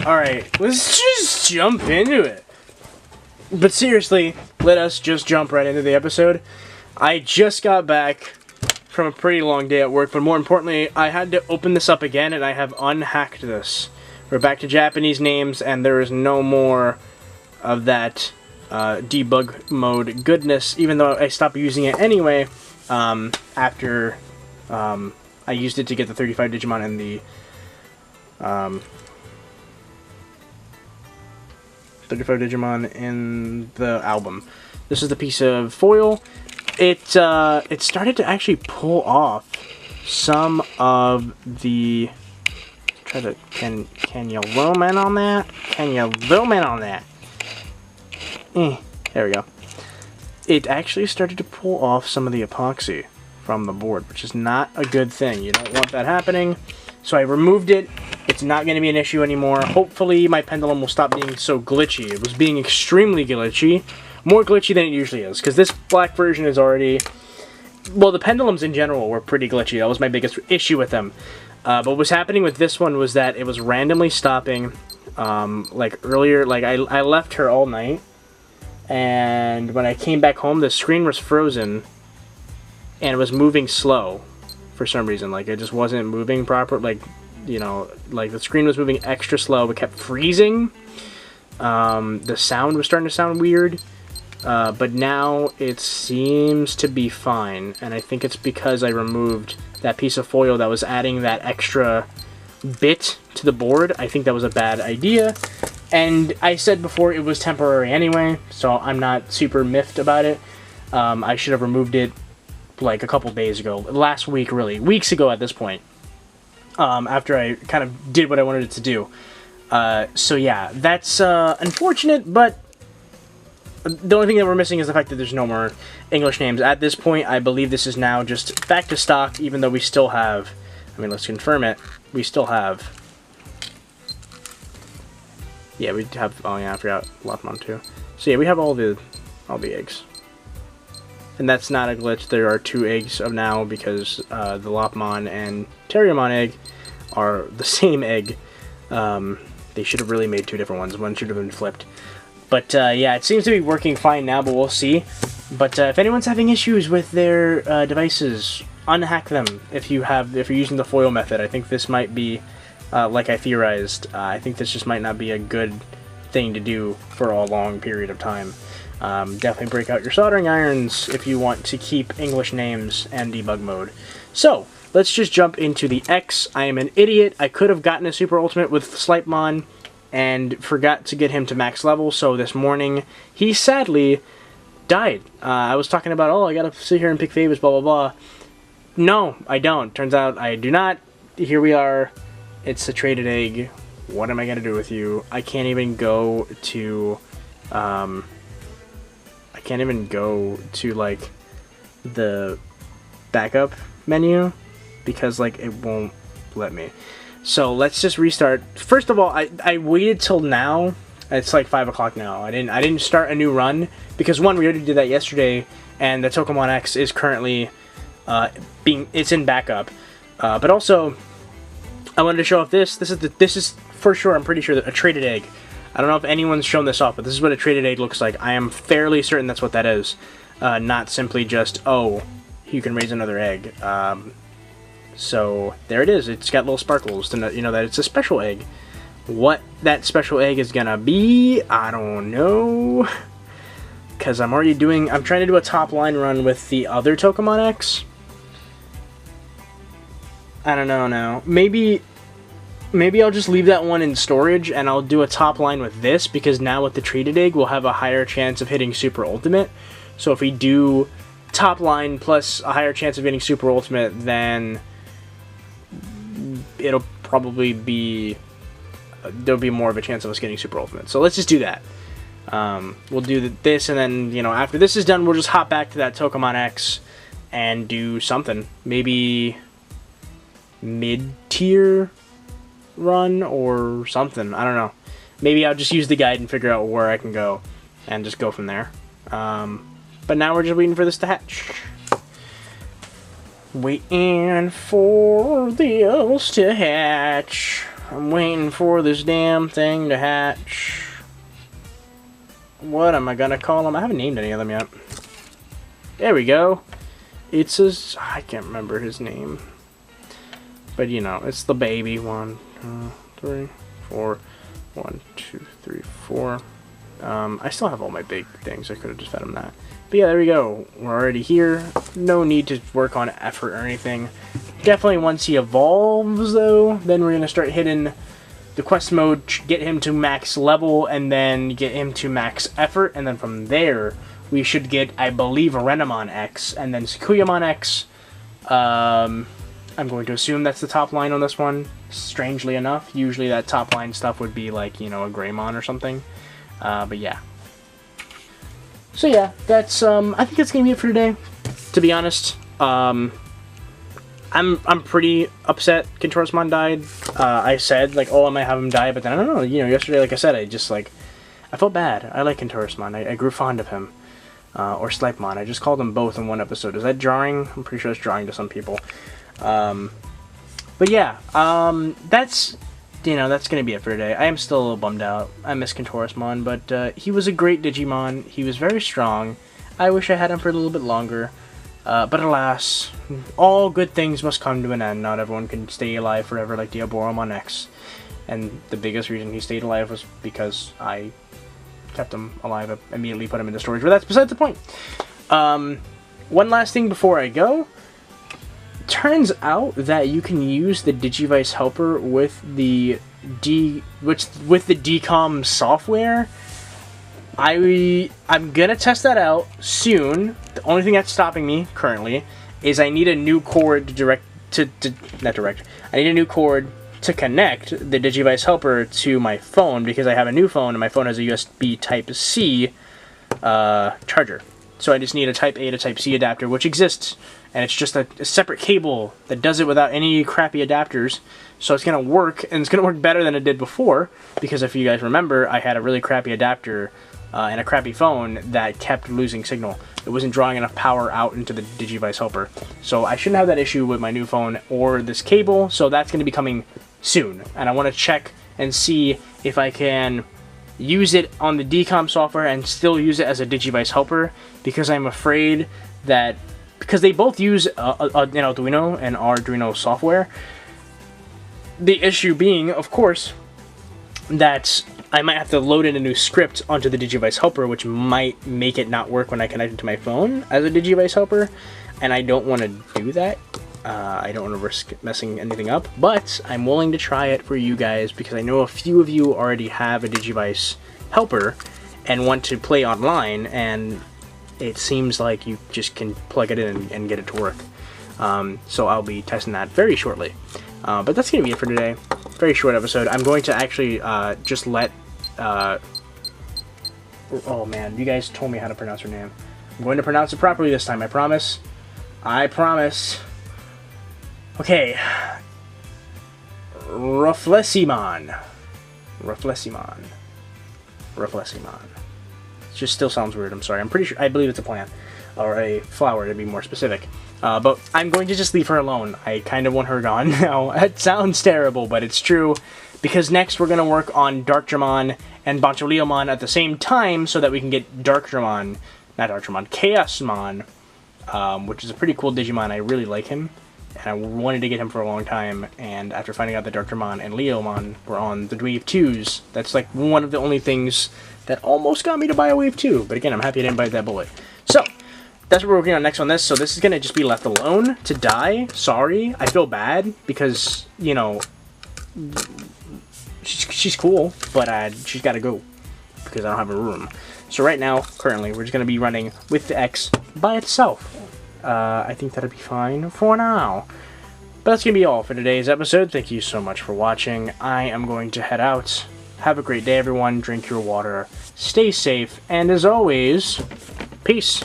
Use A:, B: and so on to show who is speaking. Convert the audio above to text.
A: Alright, let's just jump into it. But seriously, let us just jump right into the episode. I just got back from a pretty long day at work, but more importantly, I had to open this up again, and I have unhacked this. We're back to Japanese names, and there is no more of that debug mode goodness, even though I stopped using it anyway after I used it to get the 35 Digimon in the 35 Digimon in the album. This is the piece of foil. It started to actually pull off some of the... Try to... Can you loom in on that? Can you loom in on that? There we go. It actually started to pull off some of the epoxy from the board, which is not a good thing. You don't want that happening. So I removed it. It's not going to be an issue anymore. Hopefully my pendulum will stop being so glitchy. It was being extremely glitchy. More glitchy than it usually is, because this black version is already... Well, the pendulums in general were pretty glitchy. That was my biggest issue with them. But what was happening with this one was that it was randomly stopping. Like earlier, like I left her all night. And when I came back home, the screen was frozen. And it was moving slow for some reason. Like, it just wasn't moving proper. Like, you know, like the screen was moving extra slow. It kept freezing. The sound was starting to sound weird. But now it seems to be fine. And I think it's because I removed that piece of foil that was adding that extra bit to the board. I think that was a bad idea. And I said before it was temporary anyway, so I'm not super miffed about it. I should have removed it like a couple days ago. Last week, really. Weeks ago at this point. After I kind of did what I wanted it to do. So yeah, that's unfortunate, but the only thing that we're missing is the fact that there's no more English names. At this point, I believe this is now just back to stock, even though we still have... I mean, let's confirm it. We still have... Yeah, we have... Oh yeah, I forgot Lopmon too. So yeah, we have all the eggs. And that's not a glitch. There are 2 eggs of now because the Lopmon and Kentarousmon egg are the same egg. They should have really made 2 different ones. One should have been flipped. But yeah, it seems to be working fine now, but we'll see. But if anyone's having issues with their devices, unhack them if you're using the foil method. I think this might be, like I theorized, I think this just might not be a good thing to do for a long period of time. Definitely break out your soldering irons if you want to keep English names and debug mode. So, let's just jump into the X. I am an idiot. I could have gotten a Super Ultimate with Slipemon and forgot to get him to max level, so this morning he sadly died. I was talking about, oh, I gotta sit here and pick favorites, blah, blah, blah. No, I don't. Turns out I do not. Here we are. It's a traded egg. What am I gonna do with you? I can't even go to... I can't even go to, like, the backup menu because, like, it won't let me. So let's just restart. First of all, I waited till now. It's like 5 o'clock now. I didn't start a new run because, one, we already did that yesterday, and the Tokamon X is currently it's in backup. But also, I wanted to show off this. This is for sure. I'm pretty sure that a traded egg. I don't know if anyone's shown this off, but this is what a traded egg looks like. I am fairly certain that's what that is. Not simply just, oh, you can raise another egg. So, there it is. It's got little sparkles to know that it's a special egg. What that special egg is gonna be, I don't know. Because I'm trying to do a top line run with the other Tokamon X. I don't know now. Maybe I'll just leave that one in storage and I'll do a top line with this, because now with the traded egg we'll have a higher chance of hitting Super Ultimate. So if we do top line plus a higher chance of hitting Super Ultimate, then it'll probably be... there'll be more of a chance of us getting Super Ultimate. So let's just do that. We'll do this, and then, you know, after this is done, we'll just hop back to that Tokamon X and do something. Maybe mid-tier run or something. I don't know. Maybe I'll just use the guide and figure out where I can go and just go from there. But now we're just waiting for this to hatch. Waiting for this to hatch. I'm waiting for this damn thing to hatch. What am I gonna call him? I haven't named any of them yet. There we go. It's his... I can't remember his name. But, you know, it's the baby. 1, 2, 3, 4. 1, 2, 3, 4. I still have all my big things. I could have just fed him that. But yeah, there we go. We're already here. No need to work on effort or anything. Definitely once he evolves, though, then we're going to start hitting the quest mode, get him to max level, and then get him to max effort. And then from there, we should get, I believe, Renamon X, and then Sakuyamon X. I'm going to assume that's the top line on this one, strangely enough. Usually that top line stuff would be like, you know, a Greymon or something. But yeah. So yeah, that's, I think that's going to be it for today, to be honest. I'm pretty upset Kentarousmon died. I said, like, oh, I might have him die, but then, I don't know, you know, yesterday, like I said, I just, like, I felt bad. I like Kentarousmon. I grew fond of him. Or Slipemon. I just called them both in one episode. Is that jarring? I'm pretty sure it's jarring to some people. But yeah, that's, you know, that's going to be it for today. I am still a little bummed out. I miss Kentarousmon, but he was a great Digimon. He was very strong. I wish I had him for a little bit longer. But alas, all good things must come to an end. Not everyone can stay alive forever like Diaboromon X. And the biggest reason he stayed alive was because I kept him alive. I immediately put him into storage, but that's beside the point. One last thing before I go. Turns out that you can use the Digivice helper with the DCOM software. I'm gonna test that out soon. The only thing that's stopping me currently is I need a new cord I need a new cord to connect the Digivice helper to my phone, because I have a new phone and my phone has a USB Type-C charger. So I just need a Type-A to Type-C adapter, which exists, and it's just a separate cable that does it without any crappy adapters. So it's going to work, and it's going to work better than it did before, because if you guys remember, I had a really crappy adapter and a crappy phone that kept losing signal. It wasn't drawing enough power out into the Digivice helper. So I shouldn't have that issue with my new phone or this cable, so that's going to be coming soon. And I want to check and see if I can use it on the DCOM software and still use it as a Digivice helper, because I'm afraid that, because they both use an Arduino and Arduino software, the issue being, of course, that I might have to load in a new script onto the Digivice helper, which might make it not work when I connect it to my phone as a Digivice helper, and I don't want to do that. I don't want to risk messing anything up, but I'm willing to try it for you guys, because I know a few of you already have a Digivice helper and want to play online, and it seems like you just can plug it in and get it to work. So I'll be testing that very shortly. But that's going to be it for today. Very short episode. I'm going to actually just let... oh man, you guys told me how to pronounce her name. I'm going to pronounce it properly this time, I promise. I promise. Okay. Reflecimon. It just still sounds weird, I'm sorry. I'm pretty sure, I believe it's a plant. Or a flower, to be more specific. But I'm going to just leave her alone. I kind of want her gone now. It sounds terrible, but it's true. Because next we're going to work on Darkdramon and Boncholeomon at the same time, so that we can get Chaosmon, which is a pretty cool Digimon. I really like him, and I wanted to get him for a long time, and after finding out that Darkdramon and Leomon were on the Wave 2s, that's like one of the only things that almost got me to buy a Wave 2, but again, I'm happy I didn't bite that bullet. So, that's what we're working on next on this, so this is going to just be left alone to die. Sorry, I feel bad, because, you know, she's cool, but she's got to go, because I don't have a room. So right now, currently, we're just going to be running with the X by itself. I think that'll be fine for now. But that's going to be all for today's episode. Thank you so much for watching. I am going to head out. Have a great day, everyone. Drink your water. Stay safe. And as always, peace.